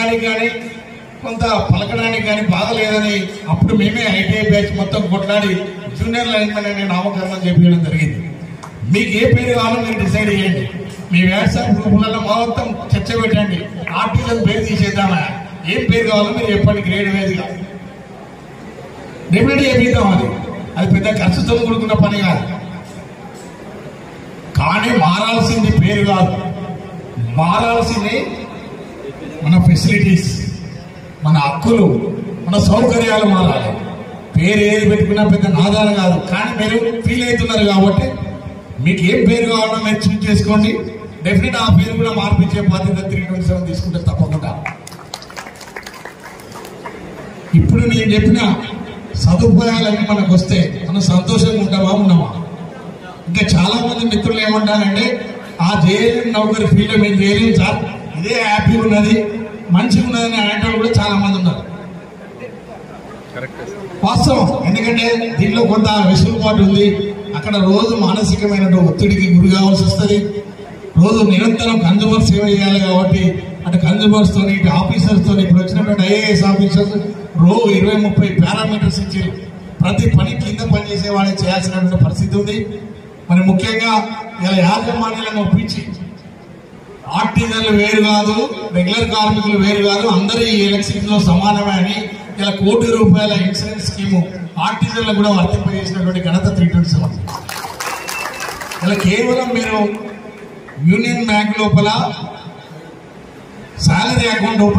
వినడానికి కానీ కొంత పలకడానికి కానీ బాగలేదని అప్పుడు మేమే ఐటీఐ బ్యాచ్ మొత్తం కొట్లాడి జూనియర్ లైన్మెన్ అనే నామకరణం చేపించడం జరిగింది. మీకు ఏ పేరు కావాలో మీరు డిసైడ్ చేయండి. మీ వాట్సాప్ గ్రూపులలో మొత్తం చర్చ పెట్టండి. ఆర్టిజన్ పేరు తీసేద్దామా, ఏం పేరు కావాలో మీరు చెప్పండి. గ్రేడ్ వైజ్గా డెఫినెట్గా చేపిద్దాం. అది పెద్ద ఖర్చుతో కూడుకున్న పని కాదు. కానీ మారాల్సింది పేరు కాదు, మారాల్సింది మన ఫెసిలిటీస్, మన హక్కులు, మన సౌకర్యాలు మారాలి. పేరు ఏది పెట్టుకున్నా పెద్ద నాదాన కాదు. కానీ మీరు ఫీల్ అవుతున్నారు కాబట్టి మీకు ఏం పేరు కావాలో మీరు చూస్ చేసుకోండి. డెఫినెట్ ఆ పేరు కూడా మార్పించే బాధ్యత 327 తీసుకుంటే తప్పకుండా. ఇప్పుడు నేను చెప్పిన సదుపాయాలన్నీ మనకు వస్తే మనం సంతోషంగా ఉంటామా ఉన్నామా? ఇంకా చాలా మంది మిత్రులు ఏమంటారంటే ఆ జేఎల్ఎం నౌకరి ఫీల్డ్ మేము చేయలేము సార్, ఇదే హ్యాపీ ఉన్నది మంచిగా ఉన్నదని అనేటోళ్ళు కూడా చాలా మంది ఉన్నారు. వాస్తవం. ఎందుకంటే దీనిలో కొంత వెసులుబాటు ఉంది. అక్కడ రోజు మానసికమైన ఒత్తిడికి గురి కావాల్సి వస్తుంది. రోజు నిరంతరం కన్జ్యూమర్ సేవ చేయాలి కాబట్టి అటు కన్జ్యూమర్స్ తోని ఇటు ఆఫీసర్స్ తోని ఇప్పుడు వచ్చినటువంటి ఐఏఎస్ ఆఫీసర్స్ 20-30 పారామీటర్స్ ఇచ్చి ప్రతి పని కింద పనిచేసే వాళ్ళకి చేయాల్సినటువంటి పరిస్థితి ఉంది. మరి ముఖ్యంగా ఇలా యాజమాన్యాలను ఒప్పించి ఆర్టిజన్లు వేరు కాదు, రెగ్యులర్ కార్మికులు వేరు కాదు, అందరూ ఈ ఎలక్షన్ లో సమానమే అని ఇలా ₹1 కోటి ఇన్సూరెన్స్ స్కీము ఆర్టిజన్లు కూడా వర్తింపజేసినటువంటి ఘనత 327. ఇలా కేవలం మీరు యూనియన్ బ్యాంక్ లోపల శాలరీ అకౌంట్ ఓపెన్